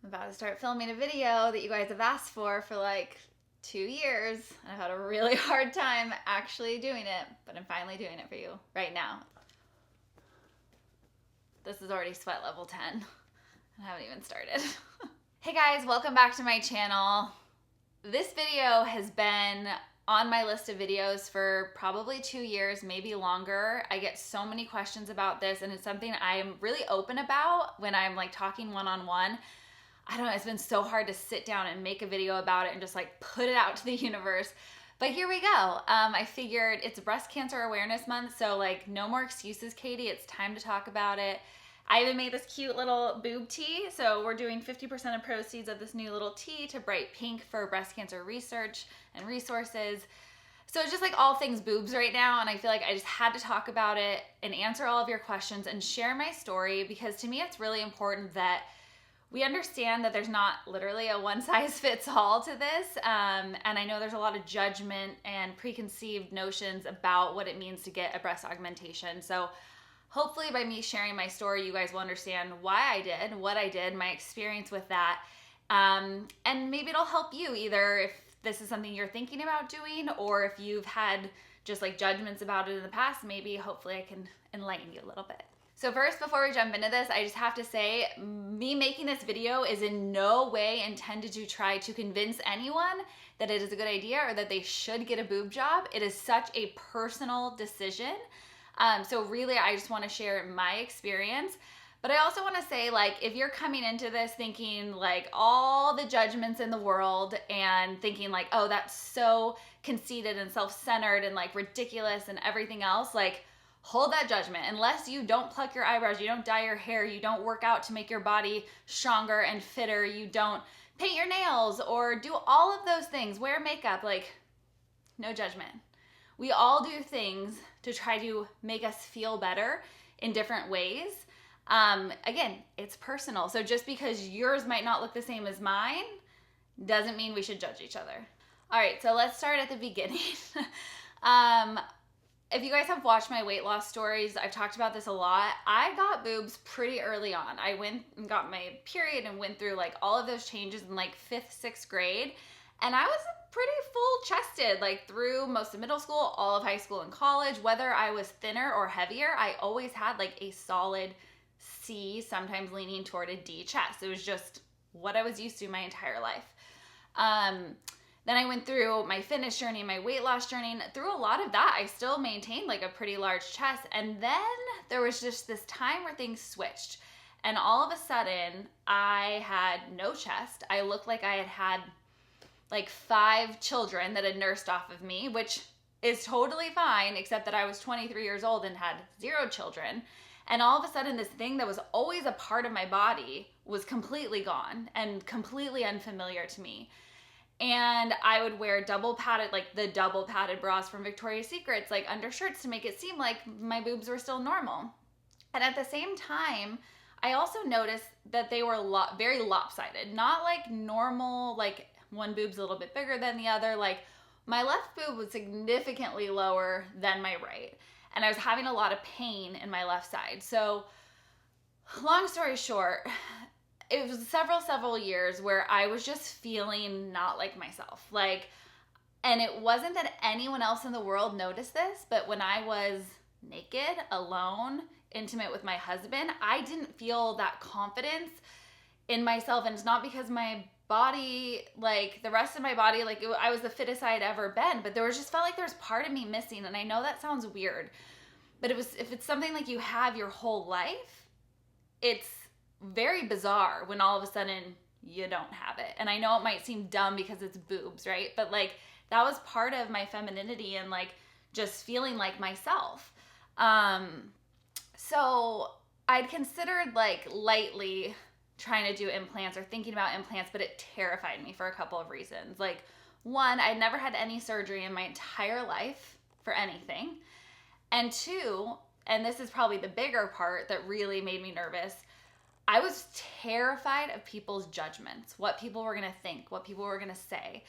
I'm about to start filming a video that you guys have asked for like 2 years. And I've had a really hard time actually doing it, but I'm finally doing it for you right now. This is already sweat level 10. I haven't even started. Hey guys, welcome back to my channel. This video has been on my list of videos for probably 2 years, maybe longer. I get so many questions about this, and it's something I'm really open about when I'm like talking one-on-one. I don't know, it's been so hard to sit down and make a video about it and just like put it out to the universe. But here we go. I figured it's Breast Cancer Awareness Month, so like no more excuses, Katie. It's time to talk about it. I even made this cute little boob tea. So we're doing 50% of proceeds of this new little tea to Bright Pink for breast cancer research and resources. So it's just like all things boobs right now. And I feel like I just had to talk about it and answer all of your questions and share my story, because to me, it's really important that we understand that there's not literally a one size fits all to this. And I know there's a lot of judgment and preconceived notions about what it means to get a breast augmentation. So hopefully by me sharing my story, you guys will understand why I did, what I did, my experience with that. And maybe it'll help you either if this is something you're thinking about doing, or if you've had just like judgments about it in the past, maybe hopefully I can enlighten you a little bit. So first, before we jump into this, I just have to say, me making this video is in no way intended to try to convince anyone that it is a good idea or that they should get a boob job. It is such a personal decision. So really, I just want to share my experience. But I also want to say, like, if you're coming into this thinking like all the judgments in the world and thinking like, oh, that's so conceited and self-centered and like ridiculous and everything else, like, hold that judgment. Unless you don't pluck your eyebrows, you don't dye your hair, you don't work out to make your body stronger and fitter, you don't paint your nails or do all of those things, wear makeup, like, no judgment. We all do things to try to make us feel better in different ways. Again, it's personal. So just because yours might not look the same as mine doesn't mean we should judge each other. All right, so let's start at the beginning. If you guys have watched my weight loss stories, I've talked about this a lot. I got boobs pretty early on. I went and got my period and went through like all of those changes in like 5th, 6th grade. And I was pretty full chested, like through most of middle school, all of high school and college. Whether I was thinner or heavier, I always had like a solid C, sometimes leaning toward a D chest. It was just what I was used to my entire life. Then I went through my fitness journey, my weight loss journey, and through a lot of that, I still maintained like a pretty large chest. And then there was just this time where things switched. And all of a sudden, I had no chest. I looked like I had like 5 children that had nursed off of me, which is totally fine, except that I was 23 years old and had 0 children. And all of a sudden, this thing that was always a part of my body was completely gone and completely unfamiliar to me. And I would wear double padded bras from Victoria's Secrets, like undershirts, to make it seem like my boobs were still normal. And at the same time, I also noticed that they were very lopsided, not like normal, like one boob's a little bit bigger than the other. Like my left boob was significantly lower than my right. And I was having a lot of pain in my left side. So long story short, it was several years where I was just feeling not like myself. And it wasn't that anyone else in the world noticed this, but when I was naked, alone, intimate with my husband, I didn't feel that confidence in myself. And it's not because my body, like the rest of my body, like I was the fittest I had ever been, but just felt like there was part of me missing. And I know that sounds weird, but if it's something like you have your whole life, it's very bizarre when all of a sudden you don't have it. And I know it might seem dumb because it's boobs, right? But like that was part of my femininity and like just feeling like myself. So I'd considered like lightly trying to do implants or thinking about implants, but it terrified me for a couple of reasons. Like, one, I'd never had any surgery in my entire life for anything. And 2, and this is probably the bigger part that really made me nervous, I was terrified of people's judgments, what people were gonna think, what people were gonna say.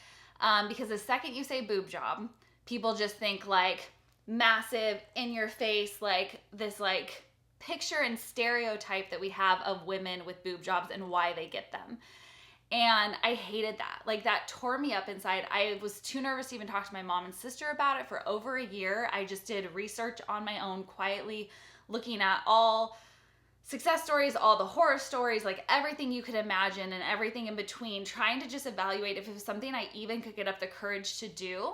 Because the second you say boob job, people just think like massive, in your face, like this picture and stereotype that we have of women with boob jobs and why they get them. And I hated that. Like, that tore me up inside. I was too nervous to even talk to my mom and sister about it for over a year. I just did research on my own, quietly looking at all success stories, all the horror stories, like everything you could imagine and everything in between, trying to just evaluate if it was something I even could get up the courage to do.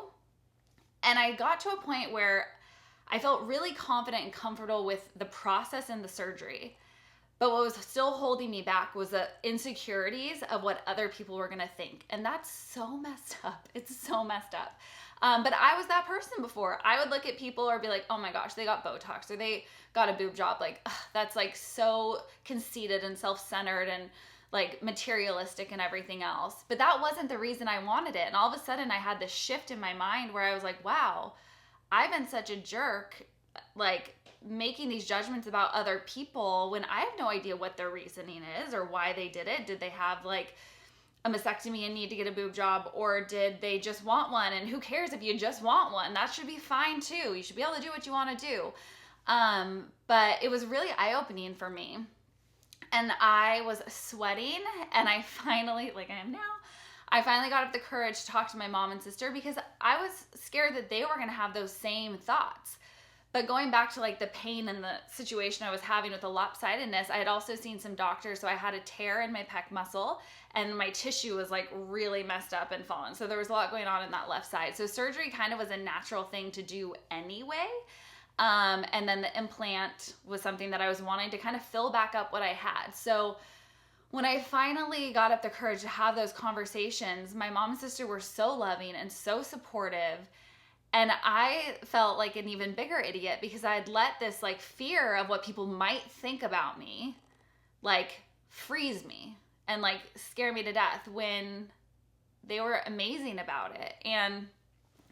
And I got to a point where I felt really confident and comfortable with the process and the surgery. But what was still holding me back was the insecurities of what other people were gonna think. And that's so messed up. It's so messed up. But I was that person before. I would look at people or be like, oh my gosh, they got Botox or they got a boob job. Like, ugh, that's like so conceited and self-centered and like materialistic and everything else. But that wasn't the reason I wanted it. And all of a sudden I had this shift in my mind where I was like, wow, I've been such a jerk, like making these judgments about other people when I have no idea what their reasoning is or why they did it. Did they have like a mastectomy and need to get a boob job, or did they just want one? And who cares if you just want one? That should be fine too. You should be able to do what you want to do. But it was really eye-opening for me. And I was sweating, and I finally, like I am now, I finally got up the courage to talk to my mom and sister because I was scared that they were going to have those same thoughts. But going back to like the pain and the situation I was having with the lopsidedness, I had also seen some doctors. So I had a tear in my pec muscle and my tissue was like really messed up and fallen. So there was a lot going on in that left side. So surgery kind of was a natural thing to do anyway. And then the implant was something that I was wanting to kind of fill back up what I had. So when I finally got up the courage to have those conversations, my mom and sister were so loving and so supportive. And I felt like an even bigger idiot because I had let this like fear of what people might think about me, like freeze me and like scare me to death when they were amazing about it. And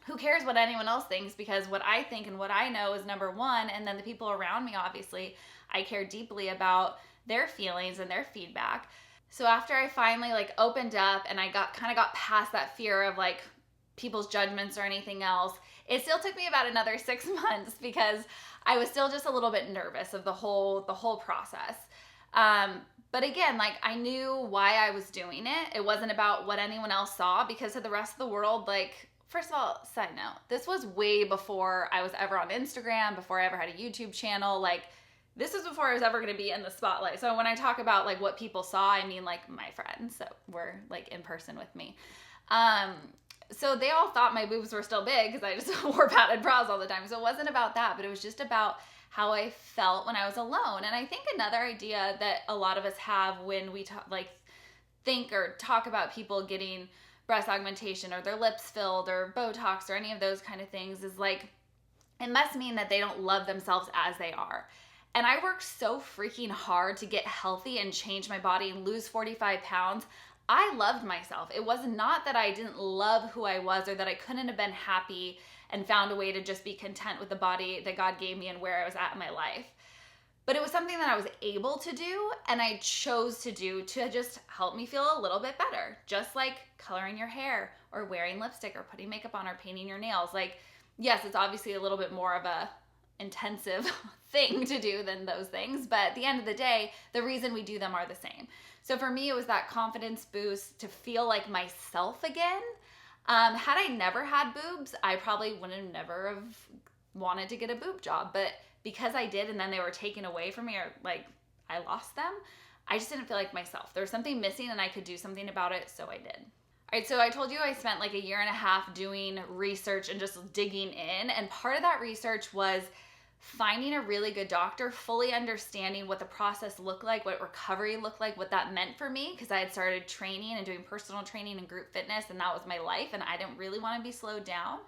who cares what anyone else thinks, because what I think and what I know is number one. And then the people around me, obviously, I care deeply about their feelings and their feedback. So after I finally like opened up and I got past that fear of like people's judgments or anything else, it still took me about another 6 months because I was still just a little bit nervous of the whole process. But again, like I knew why I was doing it. It wasn't about what anyone else saw, because to the rest of the world, like, first of all, side note, this was way before I was ever on Instagram, before I ever had a YouTube channel. Like, this was before I was ever going to be in the spotlight. So when I talk about like what people saw, I mean like my friends that were like in person with me. So they all thought my boobs were still big because I just wore padded bras all the time. So it wasn't about that, but it was just about how I felt when I was alone. And I think another idea that a lot of us have when we think or talk about people getting breast augmentation or their lips filled or Botox or any of those kind of things is like, it must mean that they don't love themselves as they are. And I worked so freaking hard to get healthy and change my body and lose 45 pounds. I loved myself. It was not that I didn't love who I was or that I couldn't have been happy and found a way to just be content with the body that God gave me and where I was at in my life. But it was something that I was able to do and I chose to do to just help me feel a little bit better. Just like coloring your hair or wearing lipstick or putting makeup on or painting your nails. Like, yes, it's obviously a little bit more of a intensive thing to do than those things. But at the end of the day, the reason we do them are the same. So for me, it was that confidence boost to feel like myself again. Had I never had boobs, I probably never have wanted to get a boob job. But because I did, and then they were taken away from me, or like I lost them, I just didn't feel like myself. There was something missing and I could do something about it, so I did. All right, so I told you I spent like 1.5 years doing research and just digging in. And part of that research was finding a really good doctor, fully understanding what the process looked like, what recovery looked like, what that meant for me, because I had started training and doing personal training and group fitness, and that was my life, and I didn't really want to be slowed down.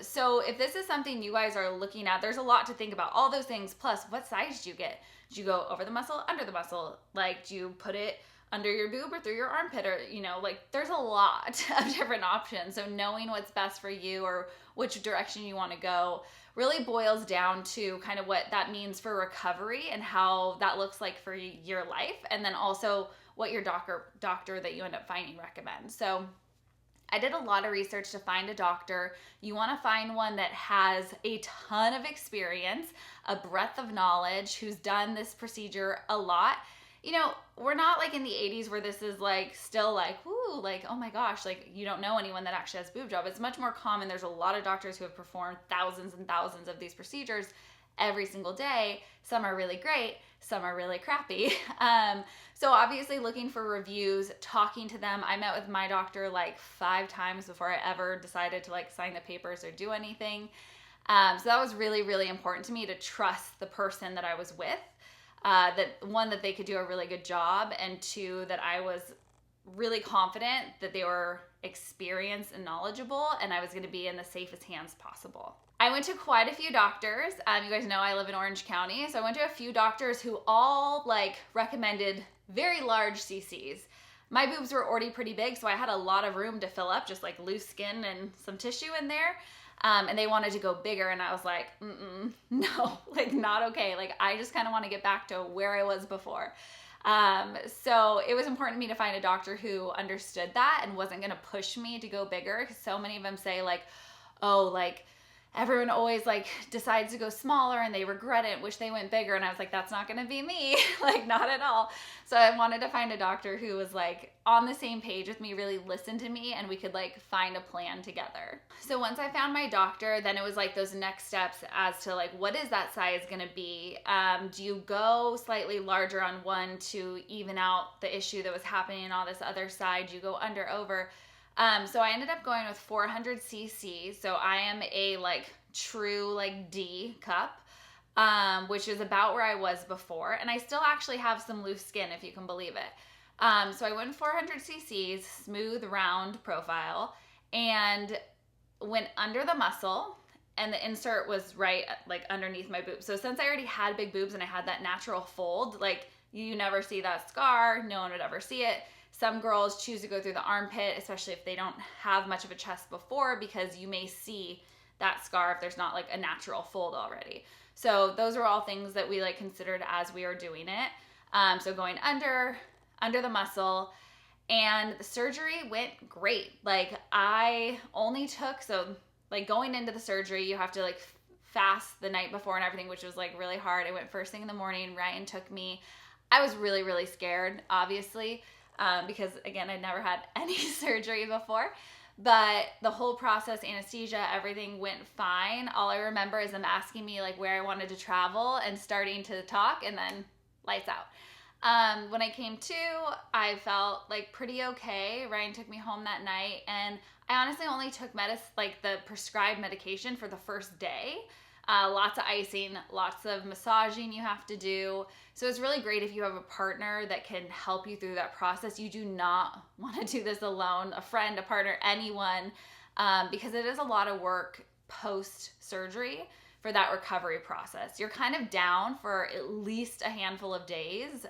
So if this is something you guys are looking at, there's a lot to think about. All those things, plus what size do you get? Do you go over the muscle, under the muscle? Like, do you put it under your boob or through your armpit? Or, like there's a lot of different options. So knowing what's best for you or which direction you want to go really boils down to kind of what that means for recovery and how that looks like for your life. And then also what your doctor that you end up finding recommends. So I did a lot of research to find a doctor. You want to find one that has a ton of experience, a breadth of knowledge, who's done this procedure a lot. you know, we're not like in the 80s where this is like still like, woo, like, oh my gosh, like you don't know anyone that actually has boob job. It's much more common. There's a lot of doctors who have performed thousands and thousands of these procedures every single day. Some are really great, some are really crappy. So obviously looking for reviews, talking to them. I met with my doctor like 5 times before I ever decided to like sign the papers or do anything. So that was really, really important to me, to trust the person that I was with. That one, that they could do a really good job, and 2, that I was really confident that they were experienced and knowledgeable, and I was going to be in the safest hands possible. I went to quite a few doctors. You guys know I live in Orange County, so I went to a few doctors who all like recommended very large CCs. My boobs were already pretty big, so I had a lot of room to fill up, just like loose skin and some tissue in there. And they wanted to go bigger, and I was like, no, like not okay. Like I just kind of want to get back to where I was before. So it was important to me to find a doctor who understood that and wasn't going to push me to go bigger, because so many of them say like, oh, like everyone always like decides to go smaller and they regret it, wish they went bigger. And I was like, that's not going to be me, like not at all. So I wanted to find a doctor who was like on the same page with me, really listened to me, and we could like find a plan together. So once I found my doctor, then it was like those next steps as to like, what is that size going to be? Do you go slightly larger on one to even out the issue that was happening on this other side? Do you go under, over? So I ended up going with 400 cc. So I am a like true like D cup, which is about where I was before. And I still actually have some loose skin, if you can believe it. So I went 400 cc's, smooth, round profile, and went under the muscle, and the insert was right like underneath my boob. So since I already had big boobs and I had that natural fold, like you never see that scar, no one would ever see it. Some girls choose to go through the armpit, especially if they don't have much of a chest before, because you may see that scar if there's not like a natural fold already. So those are all things that we like considered as we are doing it. So going under the muscle, and the surgery went great. Like I only took, so like going into the surgery, you have to like fast the night before and everything, which was like really hard. I went first thing in the morning. Ryan took me. I was really, really scared, obviously. Because again, I'd never had any surgery before, but the whole process, anesthesia, everything went fine. All I remember is them asking me like where I wanted to travel and starting to talk, and then lights out. When I came to, I felt like pretty okay. Ryan took me home that night, and I honestly only took like the prescribed medication for the first day. Lots of icing, lots of massaging you have to do. So it's really great if you have a partner that can help you through that process. You do not want to do this alone, a friend, a partner, anyone, because it is a lot of work post-surgery for that recovery process. You're kind of down for at least a handful of days,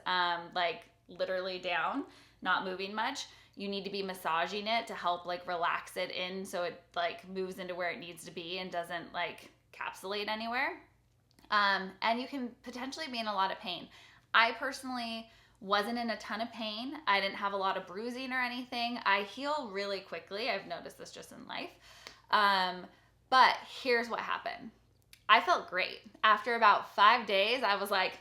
like literally down, not moving much. You need to be massaging it to help like relax it in so it like moves into where it needs to be and doesn't like capsulate anywhere. And you can potentially be in a lot of pain. I personally wasn't in a ton of pain. I didn't have a lot of bruising or anything. I heal really quickly. I've noticed this just in life. But here's what happened. I felt great. After about 5 days, I was like,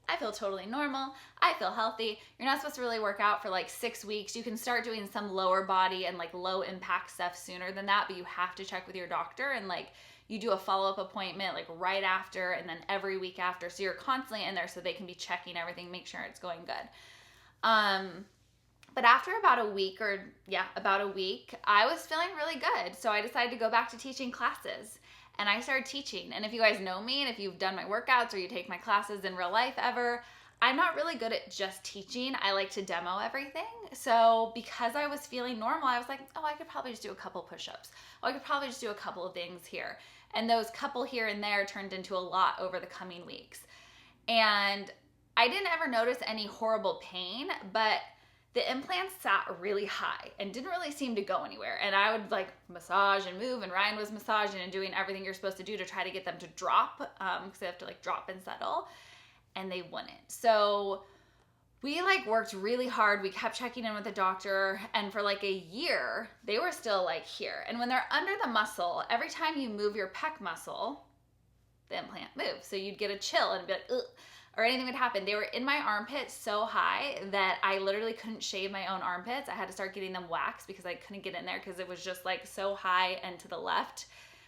I feel totally normal. I feel healthy. You're not supposed to really work out for like 6 weeks. You can start doing some lower body and like low impact stuff sooner than that, but you have to check with your doctor, and like you do a follow-up appointment like right after and then every week after. So you're constantly in there so they can be checking everything, make sure it's going good. But after about a week, I was feeling really good. So I decided to go back to teaching classes, and I started teaching. And if you guys know me and if you've done my workouts or you take my classes in real life ever, I'm not really good at just teaching. I like to demo everything. So because I was feeling normal, I was like, oh, I could probably just do a couple push-ups. Oh, I could probably just do a couple of things here. And those couple here and there turned into a lot over the coming weeks. And I didn't ever notice any horrible pain, but the implants sat really high and didn't really seem to go anywhere. And I would like massage and move, and Ryan was massaging and doing everything you're supposed to do to try to get them to drop, because they have to like drop and settle, and they wouldn't. So we like worked really hard. We kept checking in with the doctor, and for like a year, they were still like here. And when they're under the muscle, every time you move your pec muscle, the implant moves. So you'd get a chill and be like, ugh. or anything would happen. They were in my armpits so high that I literally couldn't shave my own armpits. I had to start getting them waxed because I couldn't get in there because it was just like so high and to the left.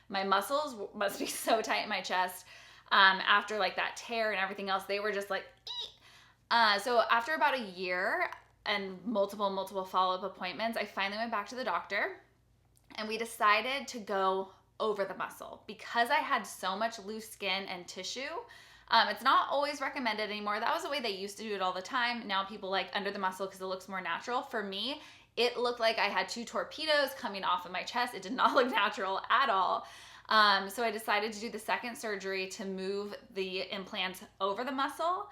My muscles must be so tight in my chest. After like that tear and everything else, they were just like, so after about a year and multiple follow-up appointments, I finally went back to the doctor and we decided to go over the muscle because I had so much loose skin and tissue. It's not always recommended anymore. That was the way they used to do it all the time. Now people like under the muscle because it looks more natural. For me, it looked like I had 2 torpedoes coming off of my chest. It did not look natural at all. So I decided to do the second surgery to move the implants over the muscle.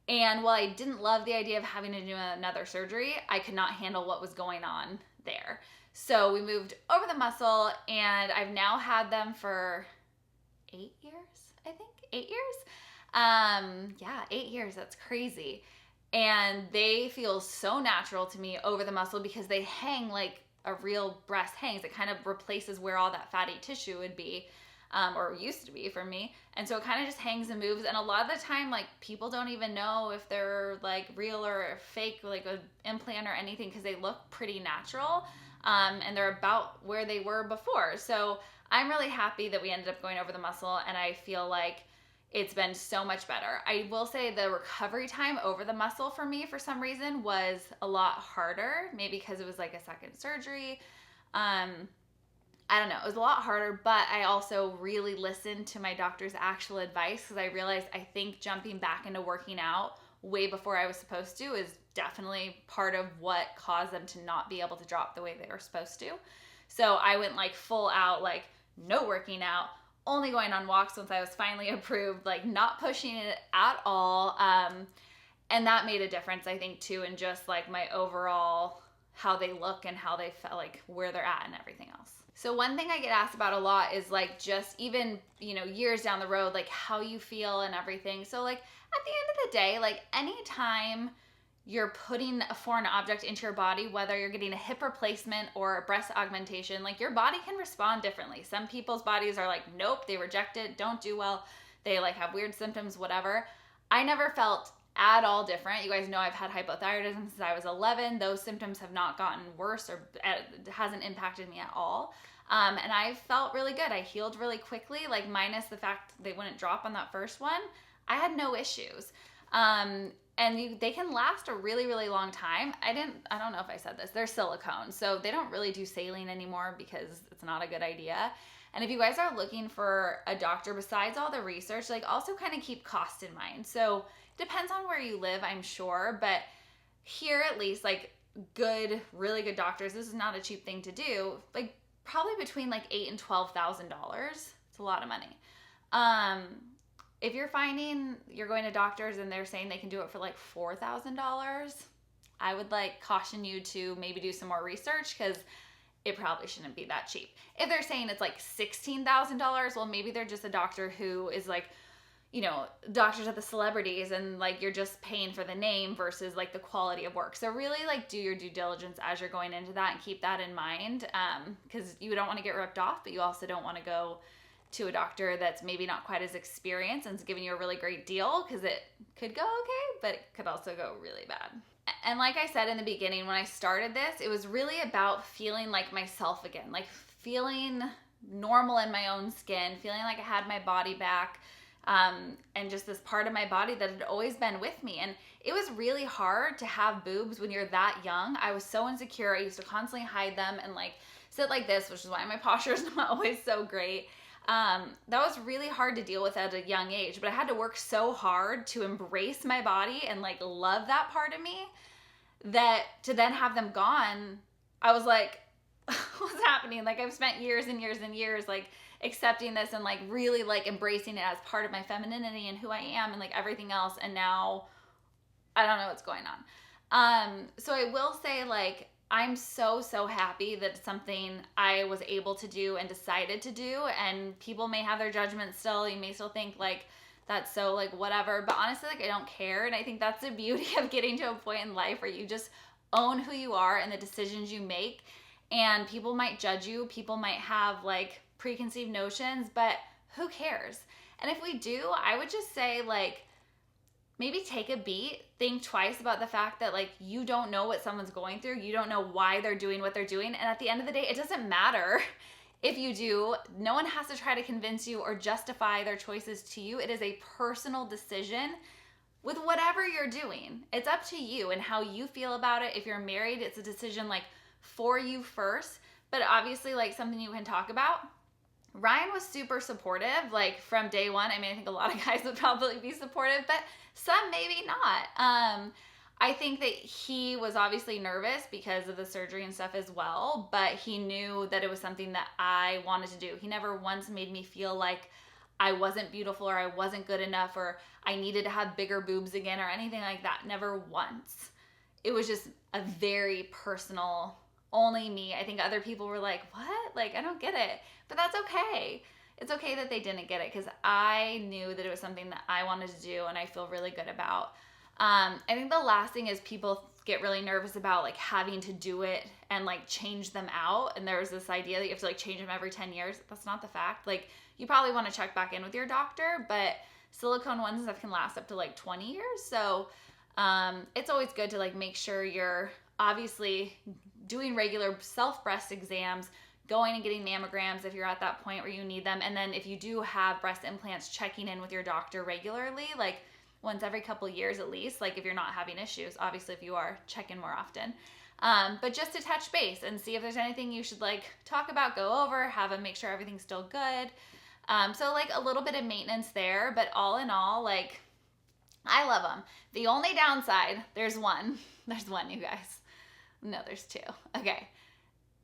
And while I didn't love the idea of having to do another surgery, I could not handle what was going on there. So we moved over the muscle, and I've now had them for 8 years, I think. 8 years? Yeah, 8 years. That's crazy. And they feel so natural to me over the muscle because they hang like a real breast hangs. It kind of replaces where all that fatty tissue would be, or used to be for me. And so it kind of just hangs and moves. And a lot of the time, like, people don't even know if they're like real or fake, like an implant or anything, because they look pretty natural. And they're about where they were before. So I'm really happy that we ended up going over the muscle, and I feel like it's been so much better. I will say the recovery time over the muscle for me, for some reason, was a lot harder. Maybe because it was like a second surgery. I don't know. It was a lot harder, but I also really listened to my doctor's actual advice because I realized I think jumping back into working out way before I was supposed to is definitely part of what caused them to not be able to drop the way they were supposed to. So I went like full out, like no working out, only going on walks once I was finally approved, like not pushing it at all. And that made a difference, I think, too, in just like my overall, how they look and how they felt, like where they're at and everything else. So one thing I get asked about a lot is like just even, you know, years down the road, like how you feel and everything. So like at the end of the day, like anytime you're putting a foreign object into your body, whether you're getting a hip replacement or a breast augmentation, like your body can respond differently. Some people's bodies are like, nope, they reject it, don't do well. They like have weird symptoms, whatever. I never felt at all different. You guys know I've had hypothyroidism since I was 11. Those symptoms have not gotten worse, or it hasn't impacted me at all. And I felt really good. I healed really quickly, like minus the fact they wouldn't drop on that first one. I had no issues. And they can last a really, really long time. I don't know if I said this. They're silicone, so they don't really do saline anymore because it's not a good idea. And if you guys are looking for a doctor, besides all the research, like also kind of keep cost in mind. So depends on where you live, I'm sure, but here at least, like good, really good doctors, this is not a cheap thing to do, like probably between like $8,000 and $12,000. It's a lot of money. If you're finding you're going to doctors and they're saying they can do it for like $4,000, I would like caution you to maybe do some more research because it probably shouldn't be that cheap. If they're saying it's like $16,000, well, maybe they're just a doctor who is like, you know, doctors at the celebrities and like you're just paying for the name versus like the quality of work. So really like do your due diligence as you're going into that and keep that in mind, because you don't want to get ripped off, but you also don't want to go to a doctor that's maybe not quite as experienced and is giving you a really great deal, because it could go okay, but it could also go really bad. And like I said in the beginning, when I started this, it was really about feeling like myself again, like feeling normal in my own skin, feeling like I had my body back, and just this part of my body that had always been with me. And it was really hard to have boobs when you're that young. I was so insecure. I used to constantly hide them and like sit like this, which is why my posture is not always so great. That was really hard to deal with at a young age, but I had to work so hard to embrace my body and like love that part of me, that to then have them gone, I was like, what's happening? Like I've spent years and years and years like accepting this and like really like embracing it as part of my femininity and who I am and like everything else, and now I don't know what's going on. So I will say, like, I'm so happy that it's something I was able to do and decided to do, and people may have their judgments still. You may still think like that's so like whatever, but honestly, like I don't care. And I think that's the beauty of getting to a point in life where you just own who you are and the decisions you make. And people might judge you, people might have like preconceived notions, but who cares? And if we do, I would just say like, maybe take a beat, think twice about the fact that like you don't know what someone's going through. You don't know why they're doing what they're doing. And at the end of the day, it doesn't matter if you do. No one has to try to convince you or justify their choices to you. It is a personal decision with whatever you're doing. It's up to you and how you feel about it. If you're married, it's a decision like for you first, but obviously like something you can talk about. Ryan was super supportive, like from day one. I mean, I think a lot of guys would probably be supportive, but some maybe not. I think that he was obviously nervous because of the surgery and stuff as well, but he knew that it was something that I wanted to do. He never once made me feel like I wasn't beautiful or I wasn't good enough or I needed to have bigger boobs again or anything like that. Never once. It was just a very personal, only me. I think other people were like, what? Like, I don't get it. But that's okay. It's okay that they didn't get it because I knew that it was something that I wanted to do and I feel really good about. I think the last thing is people get really nervous about like having to do it and like change them out. And there's this idea that you have to like change them every 10 years. That's not the fact. Like you probably want to check back in with your doctor, but silicone ones and stuff can last up to like 20 years. So it's always good to like make sure you're obviously doing regular self breast exams, going and getting mammograms if you're at that point where you need them. And then if you do have breast implants, checking in with your doctor regularly, like once every couple years at least, like if you're not having issues. Obviously if you are, check in more often. But just to touch base and see if there's anything you should like talk about, go over, have them make sure everything's still good. So like a little bit of maintenance there, but all in all, like I love them. The only downside, there's one, you guys. No, there's two. Okay.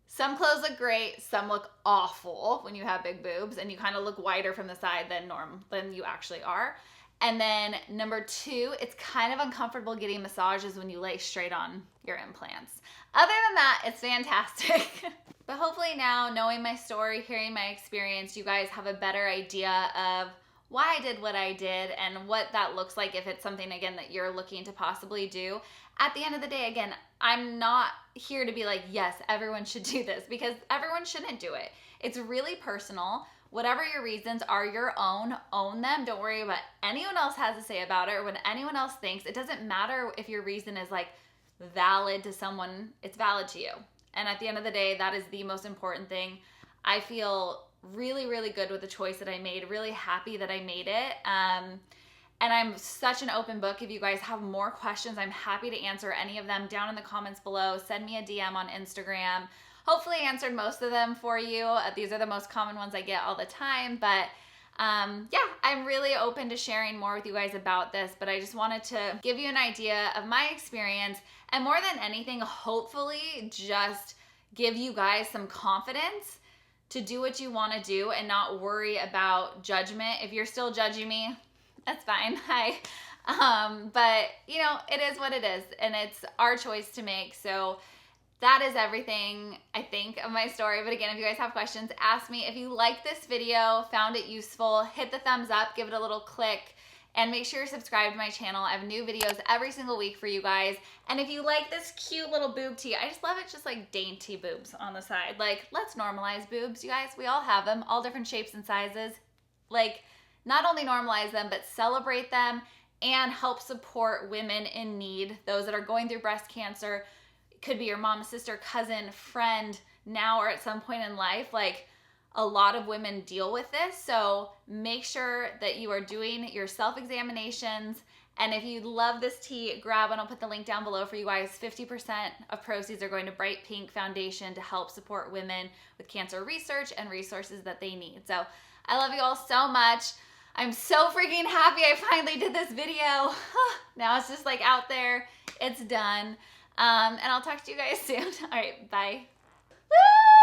Some clothes look great. Some look awful when you have big boobs and you kind of look wider from the side than you actually are. And then number two, it's kind of uncomfortable getting massages when you lay straight on your implants. Other than that, it's fantastic. But hopefully now, knowing my story, hearing my experience, you guys have a better idea of why I did what I did and what that looks like if it's something, again, that you're looking to possibly do. At the end of the day, again, I'm not here to be like, yes, everyone should do this, because everyone shouldn't do it. It's really personal. Whatever your reasons are your own, own them. Don't worry about anyone else has to say about it or what anyone else thinks. It doesn't matter if your reason is like valid to someone, it's valid to you. And at the end of the day, that is the most important thing. I feel really, really good with the choice that I made, really happy that I made it. And I'm such an open book. If you guys have more questions, I'm happy to answer any of them down in the comments below. Send me a DM on Instagram. Hopefully I answered most of them for you. These are the most common ones I get all the time. But yeah, I'm really open to sharing more with you guys about this. But I just wanted to give you an idea of my experience. And more than anything, hopefully just give you guys some confidence to do what you want to do and not worry about judgment. If you're still judging me, that's fine. Hi. But you know, it is what it is and it's our choice to make. So that is everything, I think, of my story. But again, if you guys have questions, ask me. If you like this video, found it useful, hit the thumbs up, give it a little click, and make sure you're subscribed to my channel. I have new videos every single week for you guys. And if you like this cute little boob tee, I just love it, just like dainty boobs on the side. Like, let's normalize boobs, you guys. We all have them, all different shapes and sizes. Like, not only normalize them, but celebrate them and help support women in need, those that are going through breast cancer. It could be your mom, sister, cousin, friend, now or at some point in life. Like, a lot of women deal with this, so make sure that you are doing your self-examinations. And if you love this tee, grab one. I'll put the link down below for you guys. 50% of proceeds are going to Bright Pink Foundation to help support women with cancer research and resources that they need. So I love you all so much. I'm so freaking happy I finally did this video. Now it's just like out there. It's done. And I'll talk to you guys soon. All right, bye. Woo!